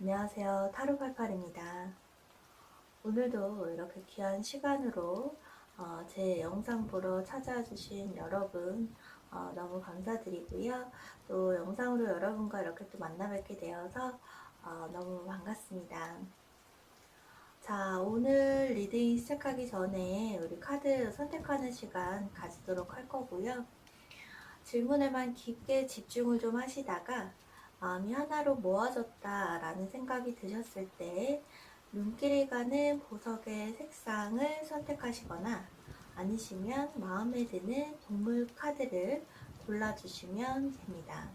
안녕하세요. 타로팔팔입니다. 오늘도 이렇게 귀한 시간으로 제 영상 보러 찾아와 주신 여러분 너무 감사드리고요. 또 영상으로 여러분과 이렇게 또 만나 뵙게 되어서 너무 반갑습니다. 자, 오늘 리딩 시작하기 전에 우리 카드 선택하는 시간 가지도록 할 거고요. 질문에만 깊게 집중을 좀 하시다가 마음이 하나로 모아졌다 라는 생각이 드셨을 때 눈길이 가는 보석의 색상을 선택하시거나 아니시면 마음에 드는 동물 카드를 골라주시면 됩니다.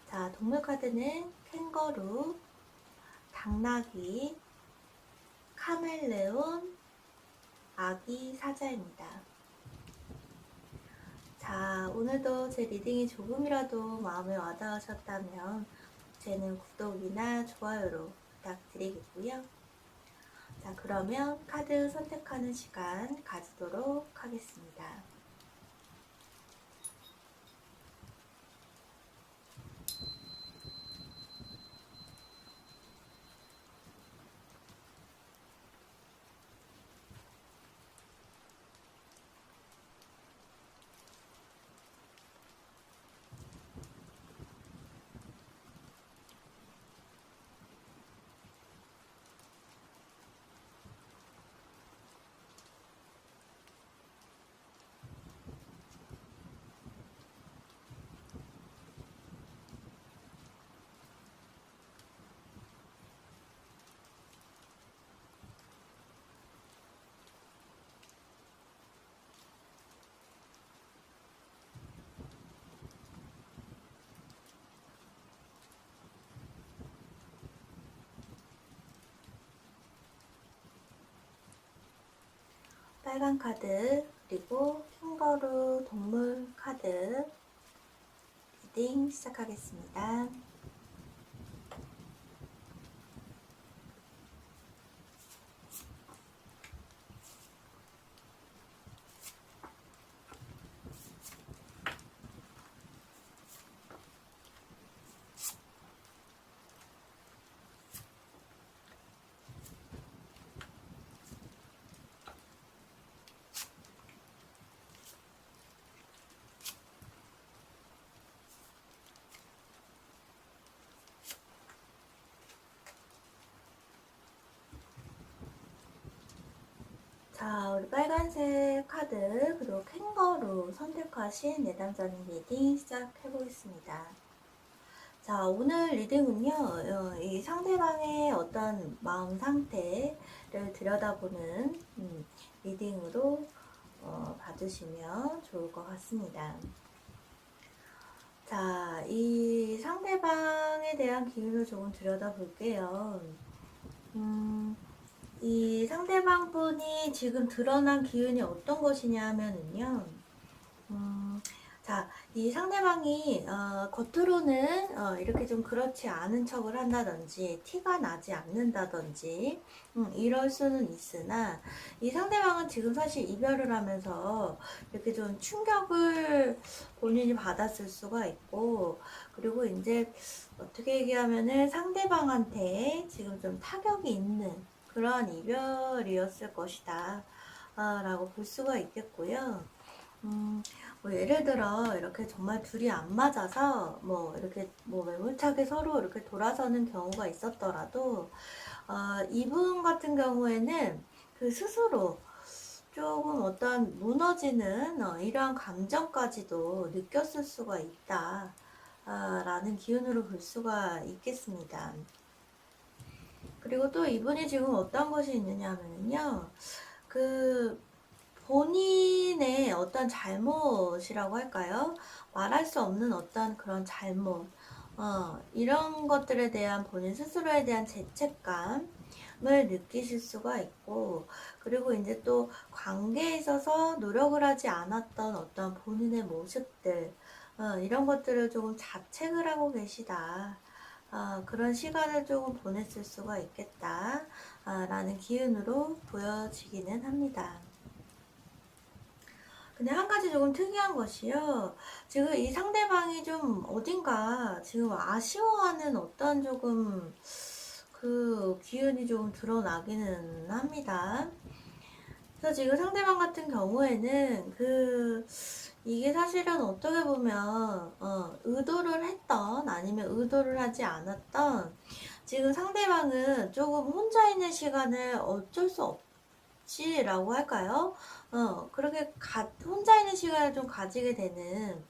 자, 동물 카드는 캥거루, 당나귀, 카멜레온, 아기 사자입니다. 자, 오늘도 제 리딩이 조금이라도 마음에 와닿으셨다면 제는 구독이나 좋아요로 부탁드리겠고요. 자, 그러면 카드 선택하는 시간 가지도록 하겠습니다. 빨간 카드, 그리고 캥거루 동물 카드 리딩 시작하겠습니다. 자, 우리 빨간색 카드, 그리고 캥거루 선택하신 내담자님 리딩 시작해보겠습니다. 자, 오늘 리딩은요, 이 상대방의 어떤 마음 상태를 들여다보는 리딩으로 봐주시면 좋을 것 같습니다. 자, 이 상대방에 대한 기운을 조금 들여다볼게요. 이 상대방 분이 지금 드러난 기운이 어떤 것이냐 하면은요, 자, 이 상대방이 겉으로는 이렇게 좀 그렇지 않은 척을 한다든지 티가 나지 않는다든지 이럴 수는 있으나 이 상대방은 지금 사실 이별을 하면서 이렇게 좀 충격을 본인이 받았을 수가 있고, 그리고 이제 어떻게 얘기하면은 상대방한테 지금 좀 타격이 있는 그러한 이별이었을 것이다 라고 볼 수가 있겠고요. 뭐 예를 들어 이렇게 정말 둘이 안 맞아서 뭐 이렇게 뭐 매몰차게 서로 이렇게 돌아서는 경우가 있었더라도 이분 같은 경우에는 그 스스로 조금 어떤 무너지는 이러한 감정까지도 느꼈을 수가 있다 라는 기운으로 볼 수가 있겠습니다. 그리고 또 이분이 지금 어떤 것이 있느냐 하면요, 그 본인의 어떤 잘못이라고 할까요? 말할 수 없는 어떤 그런 잘못, 이런 것들에 대한 본인 스스로에 대한 죄책감을 느끼실 수가 있고, 그리고 이제 또 관계에 있어서 노력을 하지 않았던 어떤 본인의 모습들, 이런 것들을 조금 자책을 하고 계시다. 그런 시간을 조금 보냈을 수가 있겠다. 라는 기운으로 보여지기는 합니다. 근데 한 가지 조금 특이한 것이요. 지금 이 상대방이 좀 어딘가 지금 아쉬워하는 어떤 조금 그 기운이 조금 드러나기는 합니다. 그래서 지금 상대방 같은 경우에는 이게 사실은 어떻게 보면 의도를 했던 아니면 의도를 하지 않았던 지금 상대방은 조금 혼자 있는 시간을 어쩔 수 없지라고 할까요? 그렇게 혼자 있는 시간을 좀 가지게 되는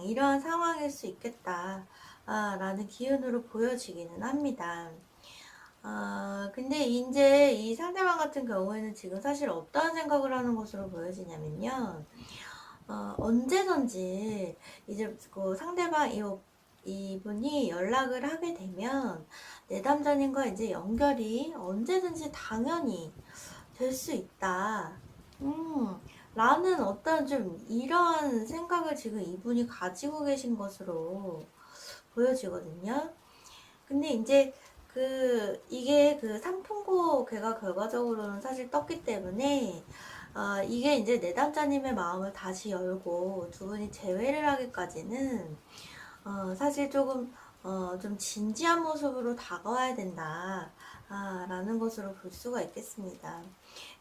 이러한 상황일 수 있겠다. 라는 기운으로 보여지기는 합니다. 근데 이제 이 상대방 같은 경우에는 지금 사실 어떠한 생각을 하는 것으로 보여지냐면요. 언제든지 이제 그 상대방 이분이 연락을 하게 되면 내담자님과 이제 연결이 언제든지 당연히 될 수 있다. 라는 어떤 좀 이러한 생각을 지금 이분이 가지고 계신 것으로 보여지거든요. 근데 이제 이게 삼풍고 괴가 결과적으로는 사실 떴기 때문에, 이게 이제 내담자님의 마음을 다시 열고 두 분이 재회를 하기까지는, 사실 조금, 좀 진지한 모습으로 다가와야 된다. 라는 것으로 볼 수가 있겠습니다.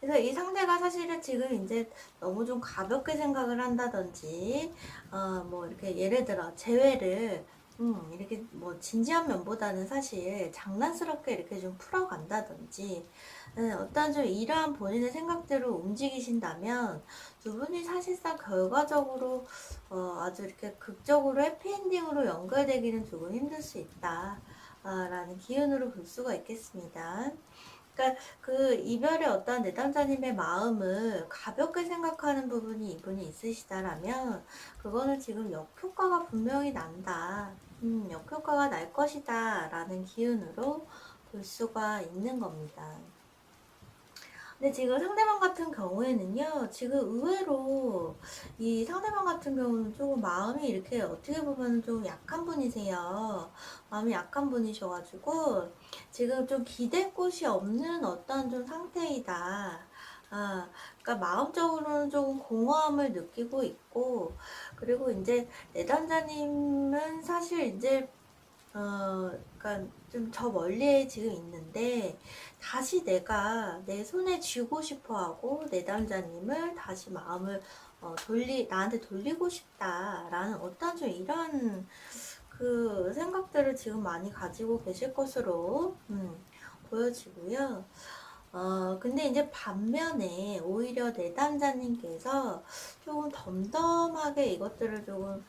그래서 이 상대가 사실은 지금 이제 너무 좀 가볍게 생각을 한다든지, 뭐 이렇게 예를 들어 재회를 이렇게 뭐 진지한 면보다는 사실 장난스럽게 이렇게 좀 풀어간다든지, 어떤 좀 이러한 본인의 생각대로 움직이신다면 두 분이 사실상 결과적으로 아주 이렇게 극적으로 해피엔딩으로 연결되기는 조금 힘들 수 있다. 라는 기운으로 볼 수가 있겠습니다. 그러니까 이별의 어떤 내담자님의 마음을 가볍게 생각하는 부분이 이분이 있으시다라면 그거는 지금 역효과가 분명히 난다. 역효과가 날 것이다 라는 기운으로 볼 수가 있는 겁니다. 근데 지금 상대방 같은 경우에는요, 지금 의외로 이 상대방 같은 경우는 조금 마음이 이렇게 어떻게 보면 좀 약한 분이세요. 마음이 약한 분이셔가지고 지금 좀 기댈 곳이 없는 어떤 좀 상태이다. 그러니까 마음적으로는 조금 공허함을 느끼고 있고, 그리고 이제 내담자님은 사실 이제 그러니까 좀 저 멀리에 지금 있는데 다시 내가 내 손에 쥐고 싶어 하고 내담자님을 다시 마음을 나한테 돌리고 싶다라는 어떤 좀 이런 생각들을 지금 많이 가지고 계실 것으로 보여지고요. 근데 이제 반면에 오히려 내담자님께서 조금 덤덤하게 이것들을 조금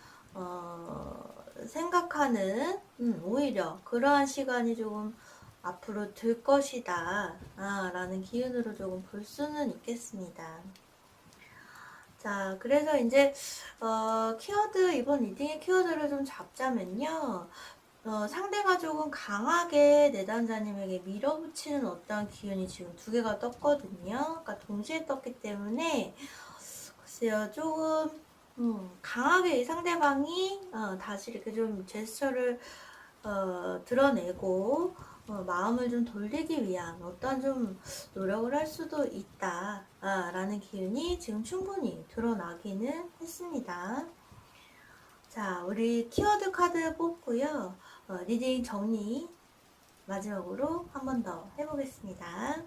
생각하는 오히려 그러한 시간이 조금 앞으로 들 것이다 라는 기운으로 조금 볼 수는 있겠습니다. 자, 그래서 이제 이번 리딩의 키워드를 좀 잡자면요. 상대가 조금 강하게 내담자님에게 밀어붙이는 어떤 기운이 지금 두 개가 떴거든요. 그러니까 동시에 떴기 때문에 글쎄요, 조금 강하게 이 상대방이 다시 이렇게 좀 제스처를 드러내고 마음을 좀 돌리기 위한 어떤 좀 노력을 할 수도 있다 라는 기운이 지금 충분히 드러나기는 했습니다. 자, 우리 키워드 카드 뽑고요. 리딩 정리 마지막으로 한 번 더 해보겠습니다.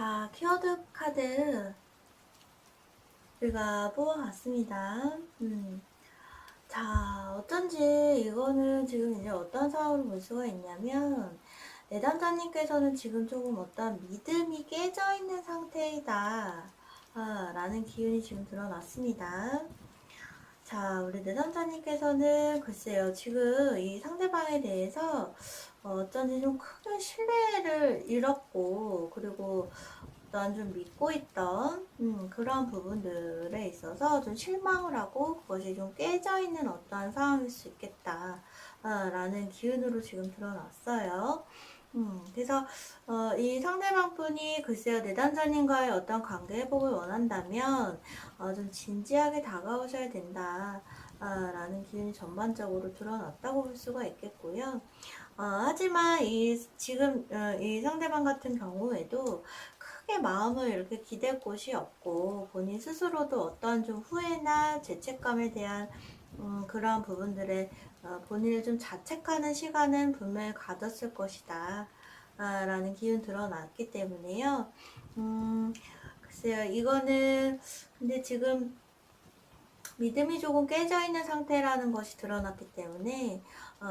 자, 키워드 카드 우리가 뽑아봤습니다. 자, 어쩐지 이거는 지금 이제 어떤 상황을 볼 수가 있냐면 내담자님께서는 지금 조금 어떤 믿음이 깨져 있는 상태이다 라는 기운이 지금 드러났습니다. 자, 우리 내담자님께서는 글쎄요, 지금 이 상대방에 대해서 어쩐지 좀 크게 신뢰를 잃었고, 그리고 난 좀 믿고 있던 그런 부분들에 있어서 좀 실망을 하고 그것이 좀 깨져 있는 어떠한 상황일 수 있겠다 라는 기운으로 지금 드러났어요. 그래서 이 상대방 분이 글쎄요, 내담자님과의 어떤 관계 회복을 원한다면 좀 진지하게 다가오셔야 된다 라는 기운이 전반적으로 드러났다고 볼 수가 있겠고요. 하지만 지금 이 상대방 같은 경우에도 크게 마음을 이렇게 기댈 곳이 없고 본인 스스로도 어떤 좀 후회나 죄책감에 대한 그러한 부분들에 본인을 좀 자책하는 시간은 분명히 가졌을 것이다 라는 기운 드러났기 때문에요. 글쎄요, 이거는 근데 지금 믿음이 조금 깨져 있는 상태라는 것이 드러났기 때문에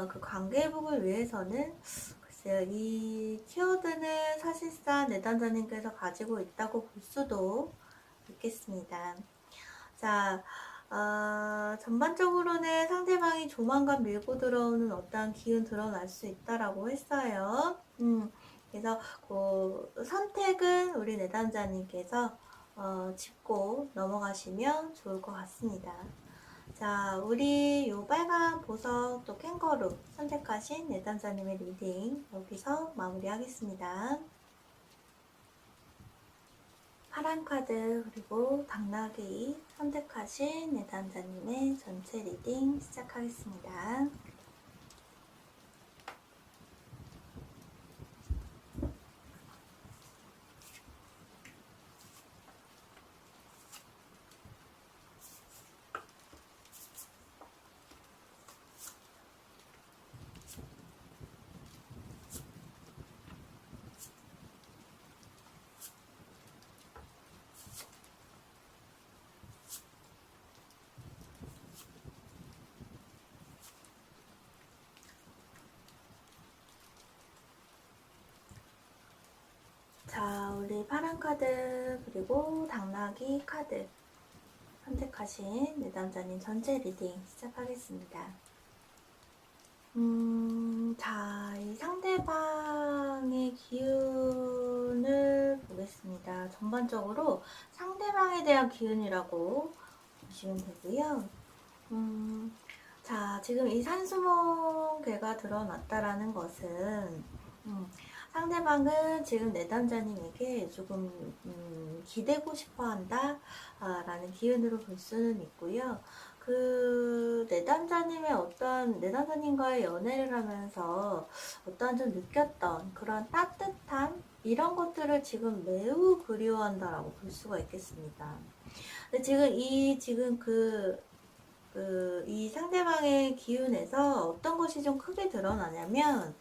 그 관계 회복을 위해서는 글쎄요, 이 키워드는 사실상 내담자님께서 가지고 있다고 볼 수도 있겠습니다. 자, 전반적으로는 상대방이 조만간 밀고 들어오는 어떠한 기운 드러날 수 있다라고 했어요. 그래서 그 선택은 우리 내담자님께서 짚고 넘어가시면 좋을 것 같습니다. 자, 우리 요 빨간 보석 또 캥거루 선택하신 내담자님의 리딩 여기서 마무리하겠습니다. 파란 카드 그리고 당나귀 선택하신 내담자님의 전체 리딩 시작하겠습니다. 자, 우리 파란 카드 그리고 당나귀 카드 선택하신 내담자님 전체 리딩 시작하겠습니다. 자, 이 상대방의 기운을 보겠습니다. 전반적으로 상대방에 대한 기운이라고 보시면 되고요. 자, 지금 이 산수몽개가 드러났다라는 것은 상대방은 지금 내담자님에게 조금 기대고 싶어한다 라는 기운으로 볼 수는 있고요. 그 내담자님과의 연애를 하면서 어떠한 좀 느꼈던 그런 따뜻함 이런 것들을 지금 매우 그리워한다라고 볼 수가 있겠습니다. 근데 지금 이 상대방의 기운에서 어떤 것이 좀 크게 드러나냐면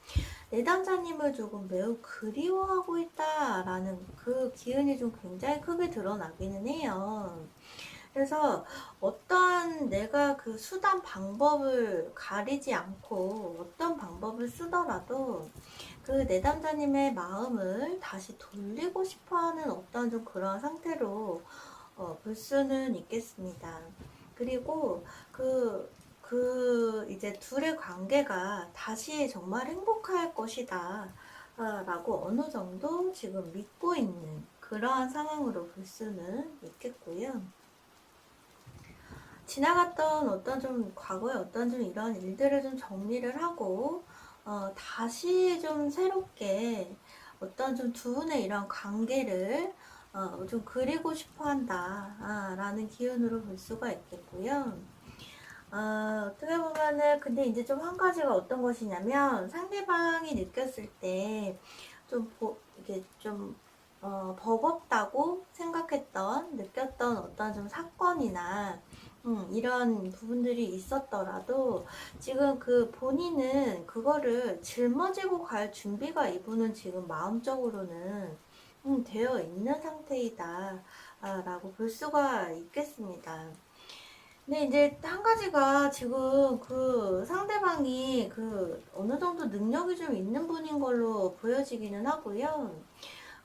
내담자님을 조금 매우 그리워하고 있다라는 그 기운이 좀 굉장히 크게 드러나기는 해요. 그래서 어떠한 내가 그 수단 방법을 가리지 않고 어떤 방법을 쓰더라도 그 내담자님의 마음을 다시 돌리고 싶어하는 어떤 좀 그런 상태로 볼 수는 있겠습니다. 그리고 이제 둘의 관계가 다시 정말 행복할 것이다 라고 어느 정도 지금 믿고 있는 그러한 상황으로 볼 수는 있겠고요. 지나갔던 어떤 좀 과거의 어떤 좀 이런 일들을 좀 정리를 하고 다시 좀 새롭게 어떤 좀 두 분의 이런 관계를 좀 그리고 싶어 한다 라는 기운으로 볼 수가 있겠고요. 어떻게 보면은 근데 이제 좀 한 가지가 어떤 것이냐면 상대방이 느꼈을 때 좀 이게 좀 버겁다고 느꼈던 어떤 좀 사건이나 이런 부분들이 있었더라도 지금 그 본인은 그거를 짊어지고 갈 준비가 이분은 지금 마음적으로는 되어 있는 상태이다 라고 볼 수가 있겠습니다. 근데 이제 한 가지가 지금 그 상대방이 그 어느 정도 능력이 좀 있는 분인 걸로 보여지기는 하고요.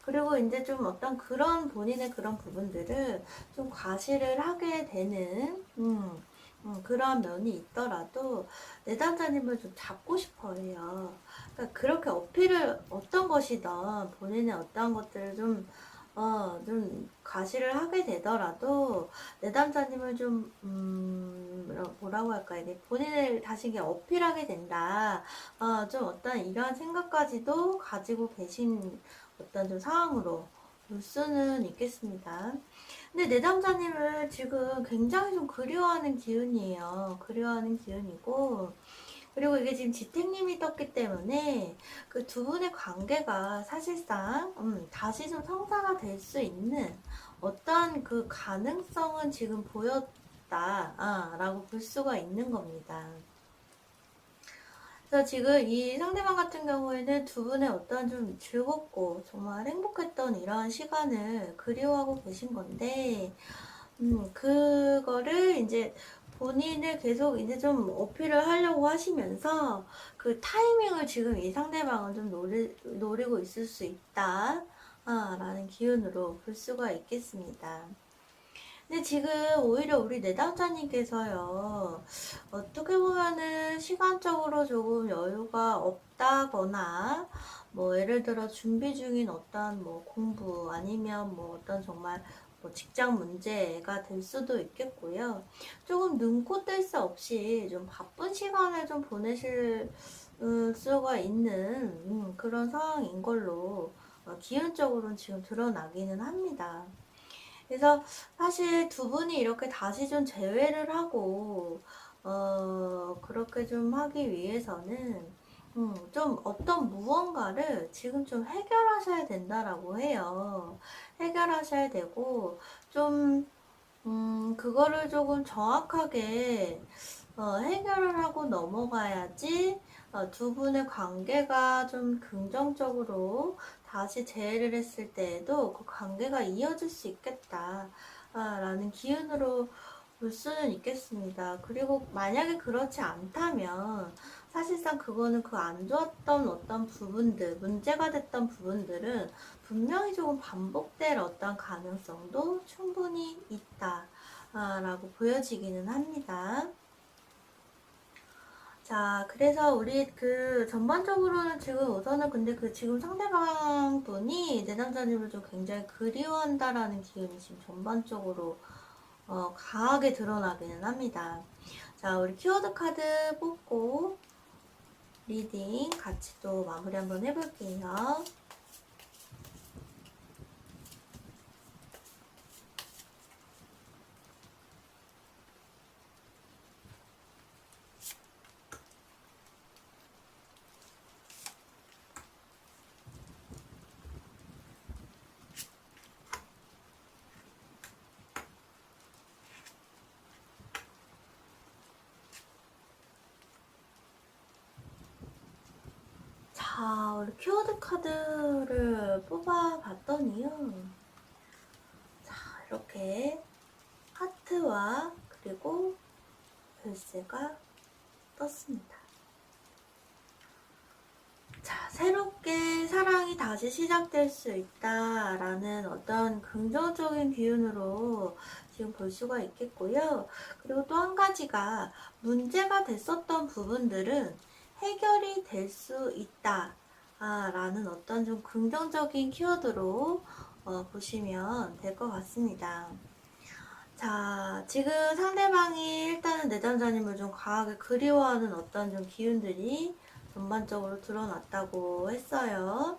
그리고 이제 좀 어떤 그런 본인의 그런 부분들을 좀 과시를 하게 되는 그런 면이 있더라도 내담자님을 좀 잡고 싶어 해요. 그러니까 그렇게 어필을 어떤 것이든 본인의 어떤 것들을 좀 과시를 하게 되더라도 내담자님을 좀, 뭐라고 할까, 이게 본인을 다시 이게 어필하게 된다. 좀 어떤 이런 생각까지도 가지고 계신 어떤 좀 상황으로 볼 수는 있겠습니다. 근데 내담자님을 지금 굉장히 좀 그리워하는 기운이에요. 그리워하는 기운이고, 그리고 이게 지금 지택님이 떴기 때문에 그 두 분의 관계가 사실상 다시 좀 성사가 될 수 있는 어떤 그 가능성은 지금 보였다 라고 볼 수가 있는 겁니다. 그래서 지금 이 상대방 같은 경우에는 두 분의 어떤 좀 즐겁고 정말 행복했던 이런 시간을 그리워하고 계신 건데, 그거를 이제 본인을 계속 이제 좀 어필을 하려고 하시면서 그 타이밍을 지금 이 상대방은 좀 노리고 있을 수 있다. 라는 기운으로 볼 수가 있겠습니다. 근데 지금 오히려 우리 내담자님께서요, 어떻게 보면은 시간적으로 조금 여유가 없다거나, 뭐 예를 들어 준비 중인 어떤 뭐 공부 아니면 뭐 어떤 정말 뭐 직장 문제가 될 수도 있겠고요. 조금 눈코 뜰 새 없이 좀 바쁜 시간을 좀 보내실 수가 있는 그런 상황인 걸로 기운적으로는 지금 드러나기는 합니다. 그래서 사실 두 분이 이렇게 다시 좀 재회를 하고, 그렇게 좀 하기 위해서는, 좀 어떤 무언가를 지금 좀 해결하셔야 된다라고 해요. 해결하셔야 되고, 좀, 그거를 조금 정확하게, 해결을 하고 넘어가야지, 두 분의 관계가 좀 긍정적으로 다시 재회를 했을 때에도 그 관계가 이어질 수 있겠다. 라는 기운으로 볼 수는 있겠습니다. 그리고 만약에 그렇지 않다면 사실상 그거는 그 안 좋았던 어떤 부분들, 문제가 됐던 부분들은 분명히 조금 반복될 어떤 가능성도 충분히 있다. 라고 보여지기는 합니다. 자, 그래서 우리 그 전반적으로는 지금 우선은 근데 그 지금 상대방 분이 내담자님을 좀 굉장히 그리워한다라는 기운이 지금 전반적으로 강하게 드러나기는 합니다. 자, 우리 키워드 카드 뽑고 리딩 같이 또 마무리 한번 해볼게요. 자, 우리 키워드 카드를 뽑아봤더니요. 자, 이렇게 하트와 그리고 별새가 떴습니다. 자, 새롭게 사랑이 다시 시작될 수 있다라는 어떤 긍정적인 기운으로 지금 볼 수가 있겠고요. 그리고 또 한 가지가 문제가 됐었던 부분들은 해결이 될 수 있다. 라는 어떤 좀 긍정적인 키워드로 보시면 될 것 같습니다. 자, 지금 상대방이 일단은 내담자님을 좀 강하게 그리워하는 어떤 좀 기운들이 전반적으로 드러났다고 했어요.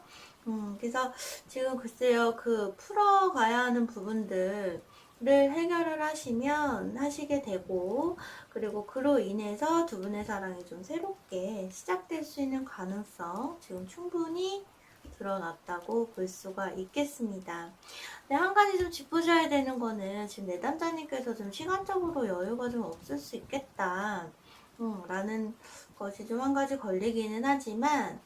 그래서 지금 글쎄요, 그 풀어가야 하는 부분들을 해결을 하시게 되고, 그리고 그로 인해서 두 분의 사랑이 좀 새롭게 시작될 수 있는 가능성 지금 충분히 드러났다고 볼 수가 있겠습니다. 네, 한 가지 좀 짚으셔야 되는 거는 지금 내담자님께서 좀 시간적으로 여유가 좀 없을 수 있겠다. 라는 것이 좀 한 가지 걸리기는 하지만,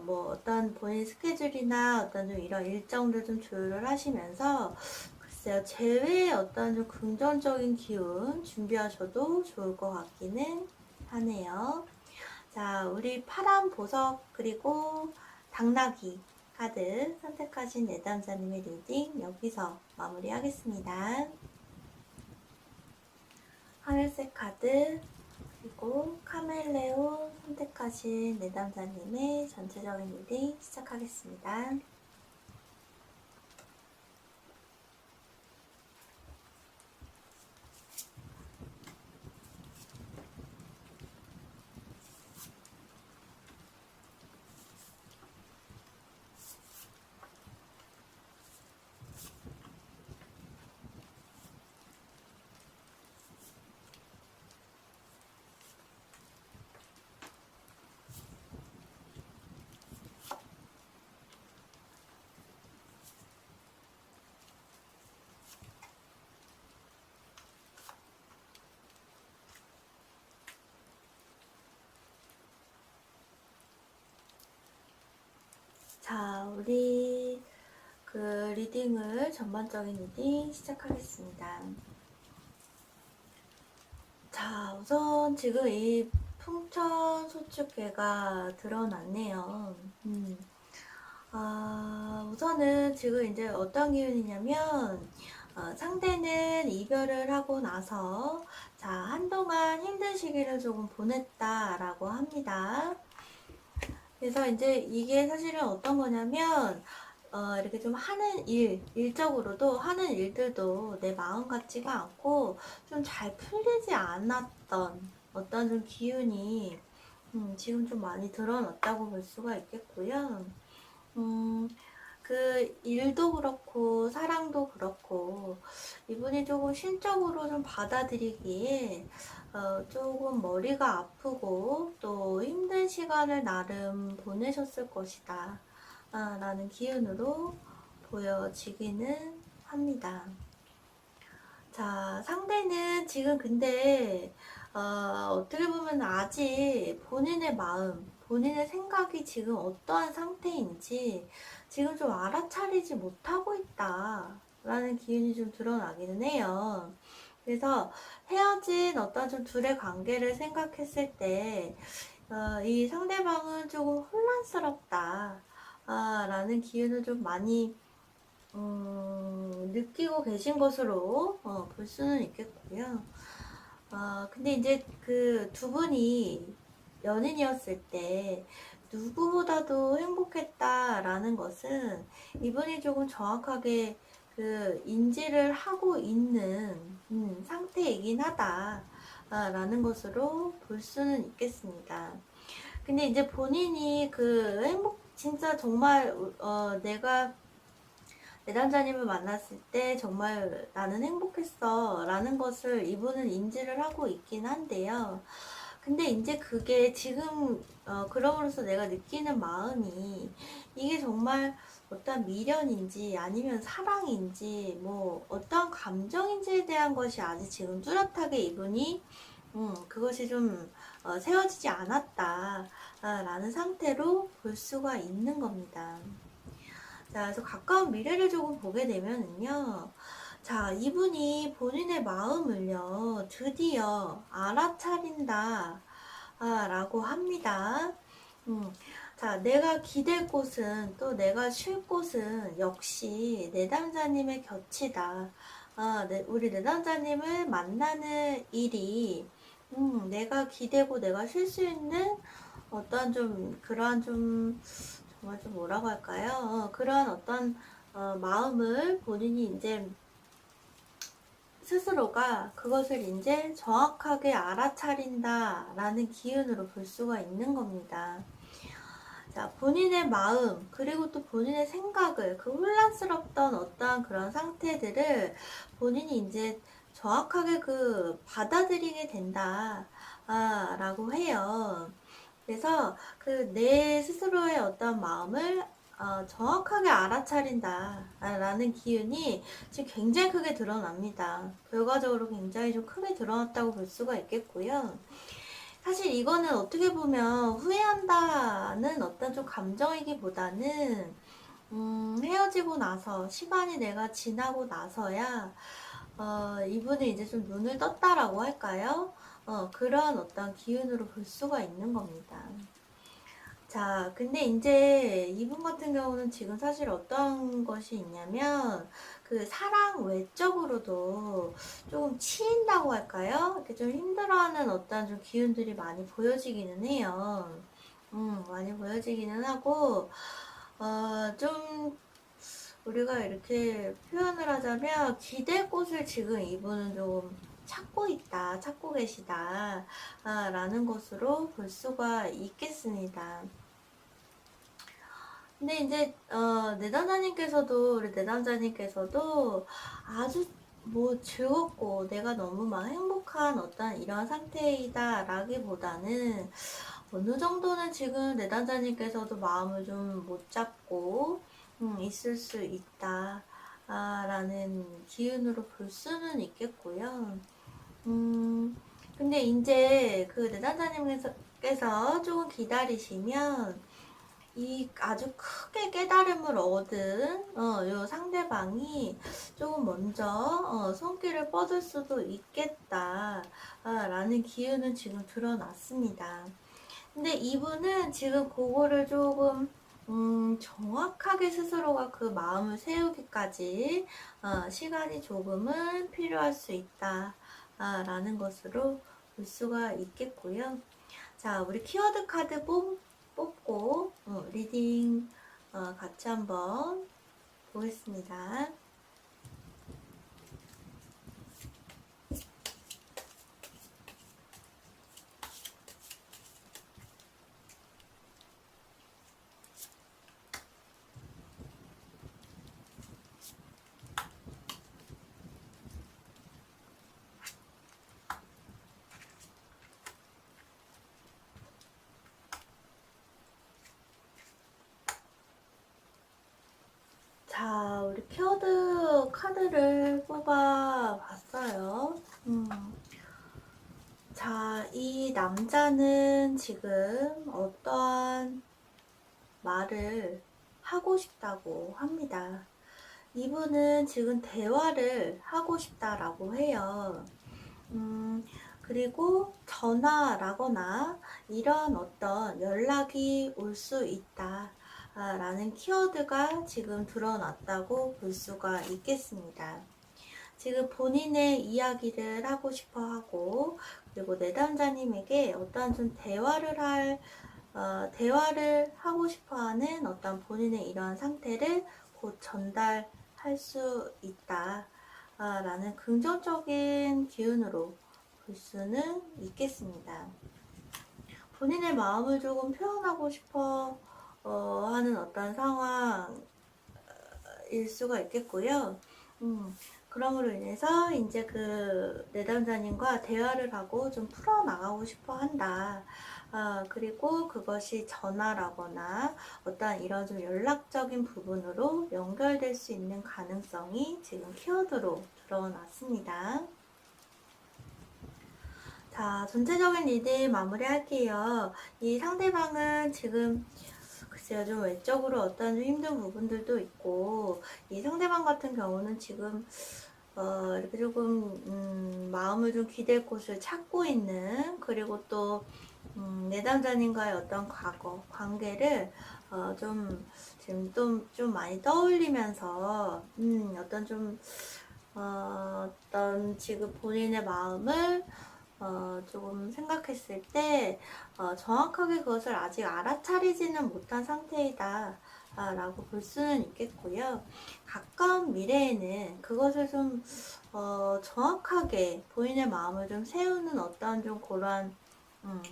뭐 어떤 본인 스케줄이나 어떤 좀 이런 일정들 좀 조율을 하시면서, 글쎄요, 제외의 어떤 좀 긍정적인 기운 준비하셔도 좋을 것 같기는 하네요. 자, 우리 파란 보석 그리고 당나귀 카드 선택하신 내담자님의 리딩 여기서 마무리하겠습니다. 하늘색 카드, 그리고 카멜레온 선택하신 내담자님의 전체적인 리딩 시작하겠습니다. 자, 우리 그 리딩을 전반적인 리딩 시작하겠습니다. 자, 우선 지금 이 풍천소축계가 드러났네요. 우선은 지금 이제 어떤 기운이냐면, 상대는 이별을 하고 나서, 자, 한동안 힘든 시기를 조금 보냈다라고 합니다. 그래서 이제 이게 사실은 어떤 거냐면, 이렇게 좀 하는 일적으로도 하는 일들도 내 마음 같지가 않고 좀 잘 풀리지 않았던 어떤 좀 기운이 지금 좀 많이 드러났다고 볼 수가 있겠고요. 그 일도 그렇고 사랑도 그렇고 이분이 조금 심적으로 좀 받아들이기에 조금 머리가 아프고 또 힘든 시간을 나름 보내셨을 것이다 라는 기운으로 보여지기는 합니다. 자, 상대는 지금 근데 어떻게 보면 아직 본인의 마음, 본인의 생각이 지금 어떠한 상태인지 지금 좀 알아차리지 못하고 있다 라는 기운이 좀 드러나기는 해요. 그래서 헤어진 어떤 좀 둘의 관계를 생각했을 때 이 상대방은 조금 혼란스럽다 라는 기운을 좀 많이 느끼고 계신 것으로 볼 수는 있겠고요. 근데 이제 그 두 분이 연인이었을 때 누구보다도 행복했다라는 것은 이분이 조금 정확하게 그 인지를 하고 있는 상태이긴 하다라는 것으로 볼 수는 있겠습니다. 근데 이제 본인이 그 진짜 정말 내가 내담자님을 만났을 때 정말 나는 행복했어 라는 것을 이분은 인지를 하고 있긴 한데요. 근데 이제 그게 지금 그럼으로써 내가 느끼는 마음이 이게 정말 어떤 미련인지 아니면 사랑인지 뭐 어떤 감정인지에 대한 것이 아직 지금 뚜렷하게 이분이 그것이 좀 세워지지 않았다 라는 상태로 볼 수가 있는 겁니다. 자, 그래서 가까운 미래를 조금 보게 되면은요. 자, 이분이 본인의 마음을요, 드디어 알아차린다, 라고 합니다. 자, 내가 기댈 곳은 또 내가 쉴 곳은 역시 내담자님의 곁이다. 우리 내담자님을 만나는 일이, 내가 기대고 내가 쉴 수 있는 어떤 좀, 그러한 좀, 정말 좀 뭐라고 할까요? 그런 어떤 마음을 본인이 이제 스스로가 그것을 이제 정확하게 알아차린다라는 기운으로 볼 수가 있는 겁니다. 자, 본인의 마음, 그리고 또 본인의 생각을, 그 혼란스럽던 어떠한 그런 상태들을 본인이 이제 정확하게 그 받아들이게 된다, 라고 해요. 그래서 그 내 스스로의 어떤 마음을 정확하게 알아차린다 라는 기운이 지금 굉장히 크게 드러납니다. 결과적으로 굉장히 좀 크게 드러났다고 볼 수가 있겠고요. 사실 이거는 어떻게 보면 후회한다는 어떤 좀 감정이기보다는 헤어지고 나서 시간이 내가 지나고 나서야 이분이 이제 좀 눈을 떴다라고 할까요? 그런 어떤 기운으로 볼 수가 있는 겁니다. 자, 근데 이제 이분 같은 경우는 지금 사실 어떤 것이 있냐면 그 사랑 외적으로도 조금 치인다고 할까요? 이렇게 좀 힘들어하는 어떤 좀 기운들이 많이 보여지기는 해요. 많이 보여지기는 하고, 좀 우리가 이렇게 표현을 하자면 기댈 곳을 지금 이분은 좀 찾고 계시다, 라는 것으로 볼 수가 있겠습니다. 근데 이제 내담자님께서도 우리 내담자님께서도 아주 뭐 즐겁고 내가 너무 막 행복한 어떤 이런 상태이다 라기보다는 어느 정도는 지금 내담자님께서도 마음을 좀 못 잡고 있을 수 있다 라는 기운으로 볼 수는 있겠고요. 근데 이제 그 내담자님께서 조금 기다리시면 이 아주 크게 깨달음을 얻은 요 상대방이 조금 먼저 손길을 뻗을 수도 있겠다 라는 기운은 지금 드러났습니다. 근데 이분은 지금 그거를 조금 정확하게 스스로가 그 마음을 세우기까지 시간이 조금은 필요할 수 있다 라는 것으로 볼 수가 있겠고요. 자, 우리 키워드 카드 뽑고 리딩 같이 한번 보겠습니다. 자, 우리 키워드 카드를 뽑아 봤어요. 자, 이 남자는 지금 어떠한 말을 하고 싶다고 합니다. 이분은 지금 대화를 하고 싶다라고 해요. 그리고 전화라거나 이런 어떤 연락이 올 수 있다 라는 키워드가 지금 드러났다고 볼 수가 있겠습니다. 지금 본인의 이야기를 하고 싶어 하고, 그리고 내담자님에게 어떠한 좀 대화를 하고 싶어 하는 어떤 본인의 이러한 상태를 곧 전달할 수 있다 라는 긍정적인 기운으로 볼 수는 있겠습니다. 본인의 마음을 조금 표현하고 싶어 하는 어떤 상황일 수가 있겠고요. 그러므로 인해서 이제 그 내담자님과 대화를 하고 좀 풀어나가고 싶어 한다. 그리고 그것이 전화라거나 어떤 이런 좀 연락적인 부분으로 연결될 수 있는 가능성이 지금 키워드로 드러났습니다. 자, 전체적인 리딩 마무리할게요. 이 상대방은 지금 글쎄요, 좀 외적으로 어떤 좀 힘든 부분들도 있고, 이 상대방 같은 경우는 지금 이렇게 조금 마음을 좀 기댈 곳을 찾고 있는, 그리고 또 내담자님과의 어떤 과거 관계를 지금 좀 많이 떠올리면서 어떤 좀 어떤 지금 본인의 마음을 조금 생각했을 때 정확하게 그것을 아직 알아차리지는 못한 상태이다 라고 볼 수는 있겠고요. 가까운 미래에는 그것을 좀 정확하게 본인의 마음을 좀 세우는 어떤 좀 그러한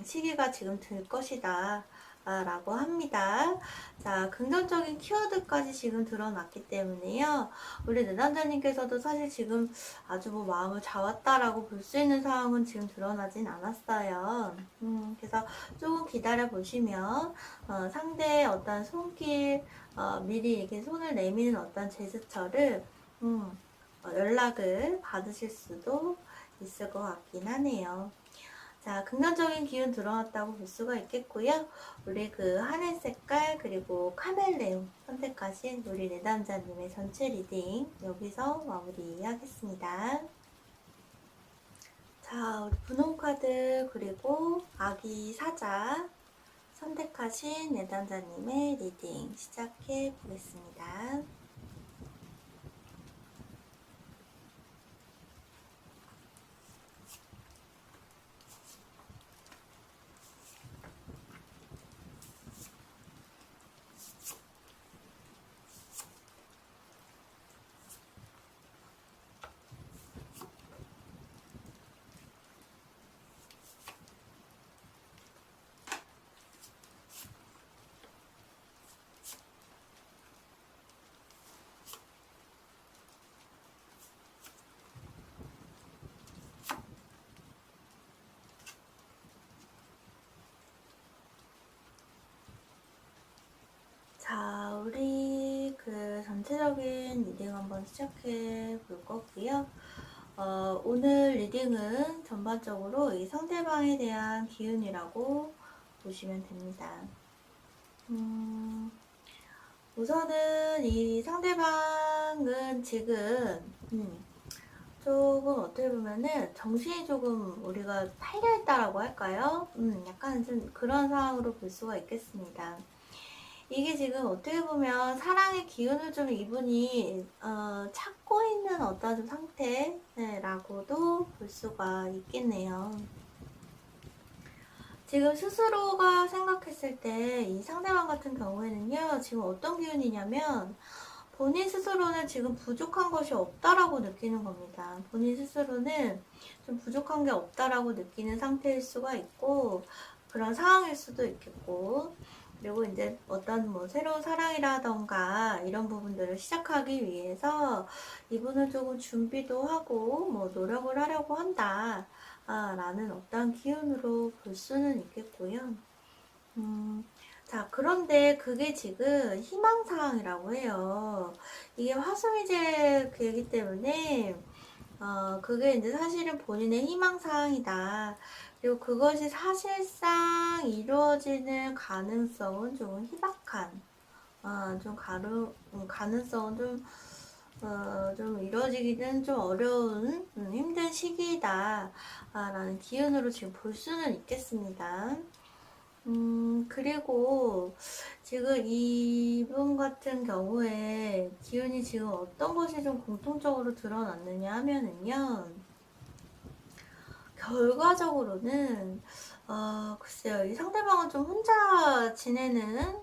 시기가 지금 들 것이다 라고 합니다. 자, 긍정적인 키워드까지 지금 드러났기 때문에요. 우리 내담자님께서도 사실 지금 아주 뭐 마음을 잡았다라고 볼 수 있는 상황은 지금 드러나진 않았어요. 그래서 조금 기다려 보시면 상대의 어떤 손길, 미리 이렇게 손을 내미는 어떤 제스처를 연락을 받으실 수도 있을 것 같긴 하네요. 자, 긍정적인 기운 드러났다고 볼 수가 있겠고요. 우리 그 하늘 색깔 그리고 카멜레온 선택하신 우리 내담자님의 전체 리딩 여기서 마무리하겠습니다. 자, 우리 분홍 카드 그리고 아기 사자 선택하신 내담자님의 리딩 시작해 보겠습니다. 전체적인 리딩 한번 시작해 볼 거고요. 오늘 리딩은 전반적으로 이 상대방에 대한 기운이라고 보시면 됩니다. 우선은 이 상대방은 지금 조금 어떻게 보면은 정신이 조금 우리가 팔려있다라고 할까요? 약간 좀 그런 상황으로 볼 수가 있겠습니다. 이게 지금 어떻게 보면 사랑의 기운을 좀 이분이 찾고 있는 어떤 좀 상태라고도 볼 수가 있겠네요. 지금 스스로가 생각했을 때 이 상대방 같은 경우에는요, 지금 어떤 기운이냐면 본인 스스로는 지금 부족한 것이 없다라고 느끼는 겁니다. 본인 스스로는 좀 부족한 게 없다라고 느끼는 상태일 수가 있고, 그런 상황일 수도 있겠고, 그리고 이제 어떤 뭐 새로운 사랑이라던가 이런 부분들을 시작하기 위해서 이분은 조금 준비도 하고 뭐 노력을 하려고 한다 라는 어떤 기운으로 볼 수는 있겠고요. 자, 그런데 그게 지금 희망사항이라고 해요. 이게 화수미제이기 때문에 그게 이제 사실은 본인의 희망사항이다. 그리고 그것이 사실상 이루어지는 가능성은 조금 희박한, 가능성은 좀 이루어지기는 좀 어려운, 힘든 시기다. 라는 기운으로 지금 볼 수는 있겠습니다. 그리고 지금 이분 같은 경우에 기운이 지금 어떤 것이 좀 공통적으로 드러났느냐 하면은요. 결과적으로는, 글쎄요. 이 상대방은 좀 혼자 지내는,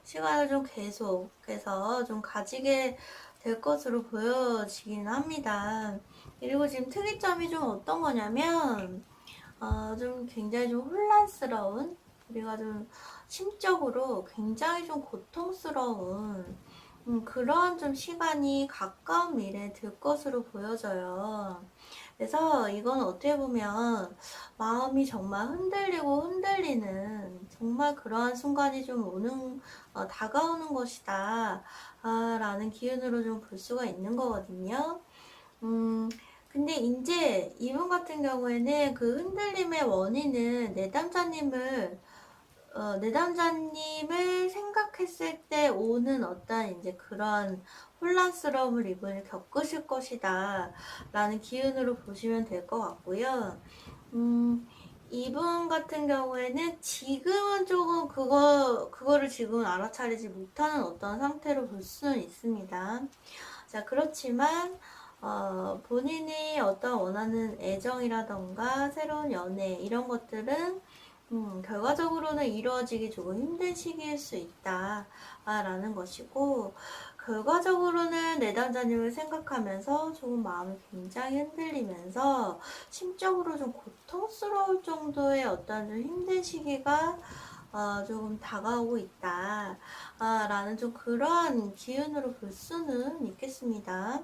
시간을 좀 계속해서 좀 가지게 될 것으로 보여지긴 합니다. 그리고 지금 특이점이 좀 어떤 거냐면, 좀 굉장히 좀 혼란스러운, 우리가 좀 심적으로 굉장히 좀 고통스러운 그런 좀 시간이 가까운 미래에 들 것으로 보여져요. 그래서 이건 어떻게 보면 마음이 정말 흔들리고 흔들리는 정말 그러한 순간이 좀 다가오는 것이다. 라는 기운으로 좀 볼 수가 있는 거거든요. 근데 이제 이분 같은 경우에는 그 흔들림의 원인은 내담자님을 생각했을 때 오는 어떤 이제 그런 혼란스러움을 이분이 겪으실 것이다 라는 기운으로 보시면 될 것 같고요. 이분 같은 경우에는 지금은 조금 그거를 지금 알아차리지 못하는 어떤 상태로 볼 수는 있습니다. 자, 그렇지만 본인이 어떤 원하는 애정이라던가 새로운 연애 이런 것들은 결과적으로는 이루어지기 조금 힘든 시기일 수 있다 라는 것이고, 결과적으로는 내담자님을 생각하면서 조금 마음이 굉장히 흔들리면서 심적으로 좀 고통스러울 정도의 어떤 좀 힘든 시기가 조금 다가오고 있다 라는 좀 그러한 기운으로 볼 수는 있겠습니다.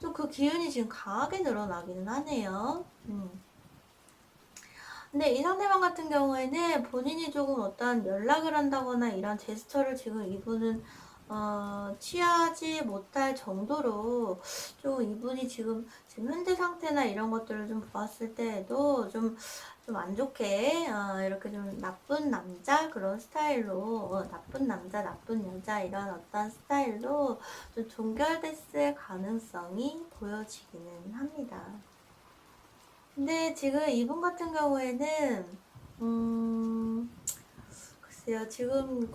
좀 그 기운이 지금 강하게 늘어나기는 하네요. 근데 이 상대방 같은 경우에는 본인이 조금 어떤 연락을 한다거나 이런 제스처를 지금 이분은 취하지 못할 정도로 좀 이분이 지금 현재 상태나 이런 것들을 좀 보았을 때에도 좀 안 좋게 이렇게 좀 나쁜 남자 그런 스타일로 나쁜 남자 나쁜 여자 이런 어떤 스타일로 좀 종결됐을 가능성이 보여지기는 합니다. 근데 지금 이분 같은 경우에는 글쎄요, 지금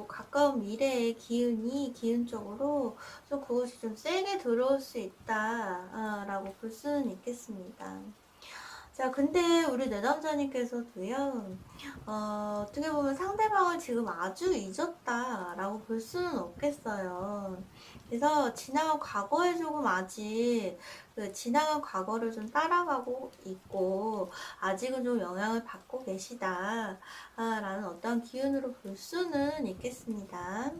가까운 미래의 기운적으로 좀 그것이 좀 세게 들어올 수 있다라고 볼 수는 있겠습니다. 자, 근데 우리 내담자님께서도요, 어떻게 보면 상대방을 지금 아주 잊었다라고 볼 수는 없겠어요. 그래서 지나간 과거에 조금 아직 그 지나간 과거를 좀 따라가고 있고, 아직은 좀 영향을 받고 계시다, 라는 어떤 기운으로 볼 수는 있겠습니다.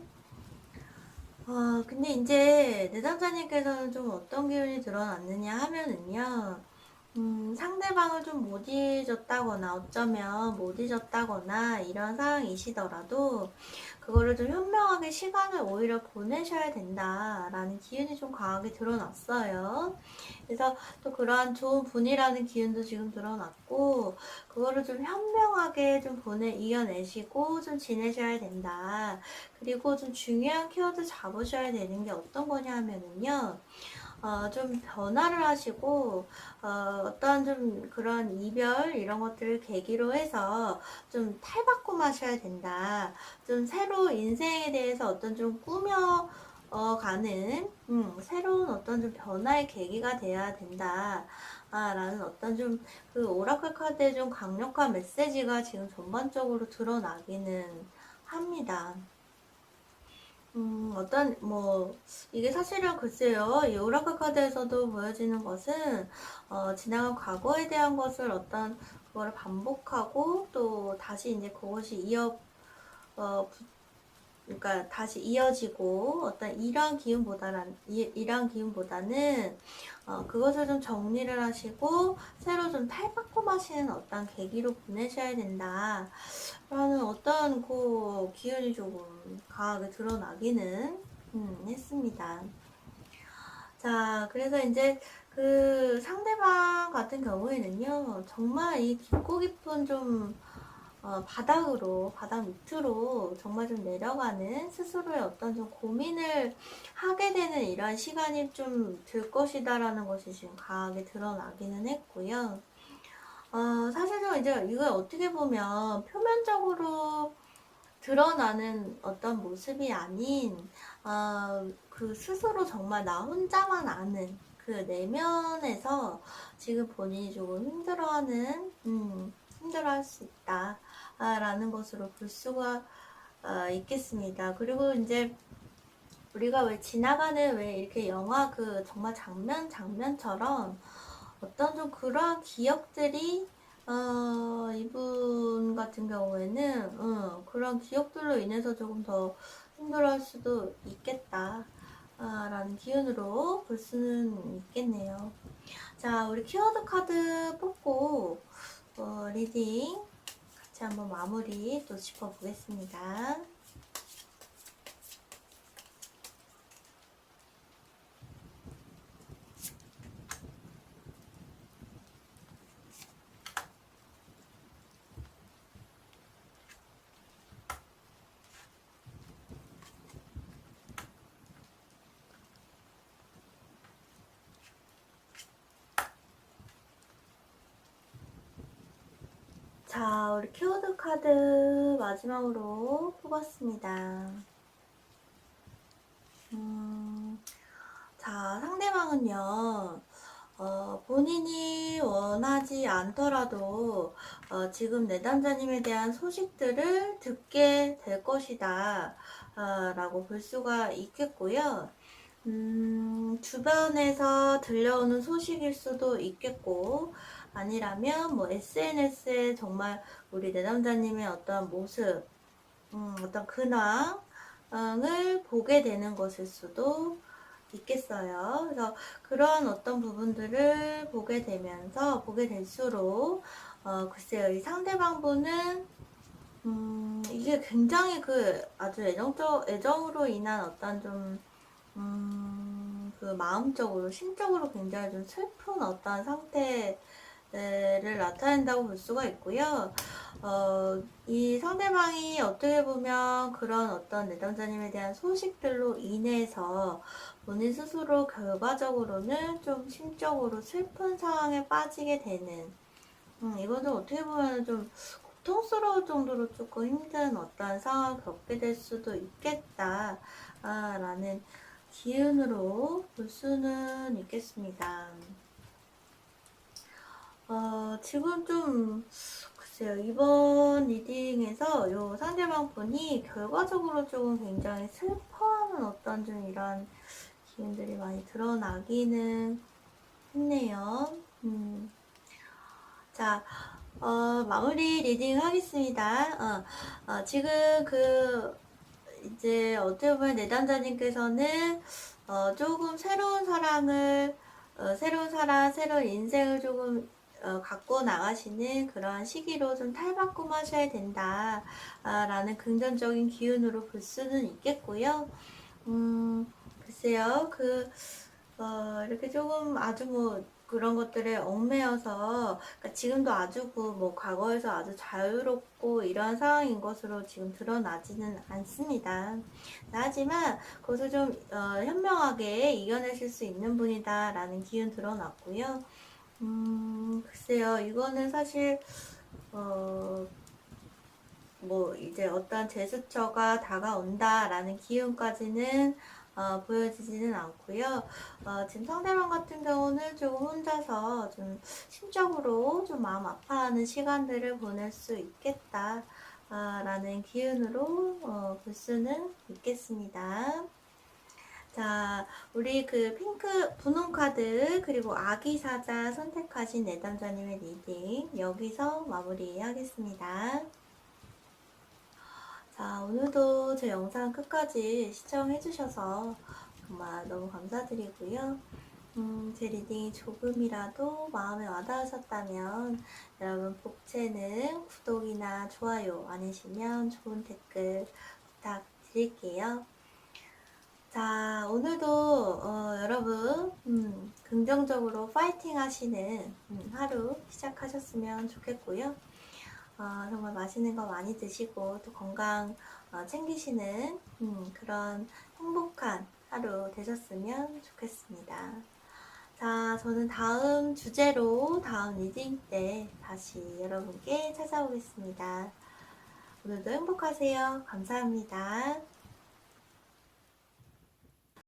근데 이제 내담자님께서는 좀 어떤 기운이 드러났느냐 하면은요, 상대방을 좀 못 잊었다거나 어쩌면 못 잊었다거나 이런 상황이시더라도 그거를 좀 현명하게 시간을 오히려 보내셔야 된다라는 기운이 좀 강하게 드러났어요. 그래서 또 그러한 좋은 분이라는 기운도 지금 드러났고 그거를 좀 현명하게 좀 이겨내시고 좀 지내셔야 된다. 그리고 좀 중요한 키워드 잡으셔야 되는 게 어떤 거냐 하면은요. 좀 변화를 하시고 어떤 좀 그런 이별 이런 것들을 계기로 해서 좀 탈바꿈하셔야 된다. 좀 새로 인생에 대해서 어떤 좀 꾸며 가는 새로운 어떤 좀 변화의 계기가 돼야 된다. 라는 어떤 좀 그 오라클 카드의 좀 강력한 메시지가 지금 전반적으로 드러나기는 합니다. 이게 사실은 글쎄요, 이 오라클 카드에서도 보여지는 것은, 지나간 과거에 대한 것을 그거를 반복하고, 또 다시 이제 그것이 어, 그러니까 다시 이어지고 어떤 이러한 기운보다는 그것을 좀 정리를 하시고 새로 좀 탈바꿈하시는 어떤 계기로 보내셔야 된다 라는 어떤 그 기운이 조금 강하게 드러나기는 했습니다. 자, 그래서 이제 그 상대방 같은 경우에는요, 정말 이 깊고 깊은 바닥 밑으로 정말 좀 내려가는 스스로의 어떤 좀 고민을 하게 되는 이런 시간이 좀 들 것이다라는 것이 지금 강하게 드러나기는 했고요. 사실 좀 이제 이걸 어떻게 보면 표면적으로 드러나는 어떤 모습이 아닌, 그 스스로 정말 나 혼자만 아는 그 내면에서 지금 본인이 조금 힘들어할 수 있다. 라는 것으로 볼 수가 있겠습니다. 그리고 이제 우리가 왜 지나가는 왜 이렇게 영화 그 정말 장면처럼 어떤 좀 그러한 기억들이 이분 같은 경우에는 그런 기억들로 인해서 조금 더 힘들어할 수도 있겠다. 라는 기운으로 볼 수는 있겠네요. 자, 우리 키워드 카드 뽑고 리딩 같이 한번 마무리 또 짚어보겠습니다. 자, 우리 키워드 카드 마지막으로 뽑았습니다. 자, 상대방은요, 본인이 원하지 않더라도, 지금 내담자님에 대한 소식들을 듣게 될 것이다, 라고 볼 수가 있겠고요. 주변에서 들려오는 소식일 수도 있겠고, 아니라면 뭐 SNS에 정말 우리 내담자님의 어떤 모습, 어떤 근황을 보게 되는 것일 수도 있겠어요. 그래서 그런 어떤 부분들을 보게 될수록, 글쎄요, 이 상대방 분은, 이게 굉장히 아주 애정으로 인한 어떤 그 마음적으로, 심적으로 굉장히 좀 슬픈 어떤 상태를 나타낸다고 볼 수가 있고요. 이 상대방이 어떻게 보면 그런 어떤 내담자님에 대한 소식들로 인해서 본인 스스로 결과적으로는 좀 심적으로 슬픈 상황에 빠지게 되는, 이거는 어떻게 보면 좀 고통스러울 정도로 조금 힘든 어떤 상황을 겪게 될 수도 있겠다, 라는 기운으로 볼 수는 있겠습니다. 지금 글쎄요, 이번 리딩에서 요 상대방 분이 결과적으로 조금 굉장히 슬퍼하는 어떤 좀 이런 기운들이 많이 드러나기는 했네요. 자, 마무리 리딩 하겠습니다. 지금 이제 어떻게 보면 내담자님께서는 조금 새로운 사랑을 새로운 사람, 새로운 인생을 조금 갖고 나가시는 그런 시기로 좀 탈바꿈하셔야 된다. 라는 긍정적인 기운으로 볼 수는 있겠고요. 글쎄요, 이렇게 조금 아주 뭐 그런 것들에 얽매여서, 그러니까 지금도 아주 뭐 과거에서 아주 자유롭고 이러한 상황인 것으로 지금 드러나지는 않습니다. 하지만 그것을 좀 현명하게 이겨내실 수 있는 분이다라는 기운 드러났고요. 글쎄요, 이거는 사실 뭐 이제 어떤 제스처가 다가온다라는 기운까지는 보여지지는 않고요. 지금 상대방 같은 경우는 조금 혼자서 좀 심적으로 좀 마음 아파하는 시간들을 보낼 수 있겠다. 라는 기운으로 볼 수는 있겠습니다. 자, 우리 그 핑크 분홍 카드 그리고 아기 사자 선택하신 내담자님의 리딩 여기서 마무리하겠습니다. 자, 오늘도 제 영상 끝까지 시청해주셔서 정말 너무 감사드리고요. 제 리딩이 조금이라도 마음에 와닿으셨다면 여러분 복채는 구독이나 좋아요 아니시면 좋은 댓글 부탁드릴게요. 자, 오늘도 여러분 긍정적으로 파이팅 하시는 하루 시작하셨으면 좋겠고요. 정말 맛있는 거 많이 드시고 또 건강 챙기시는 그런 행복한 하루 되셨으면 좋겠습니다. 자, 저는 다음 주제로 다음 리딩 때 다시 여러분께 찾아오겠습니다. 오늘도 행복하세요. 감사합니다.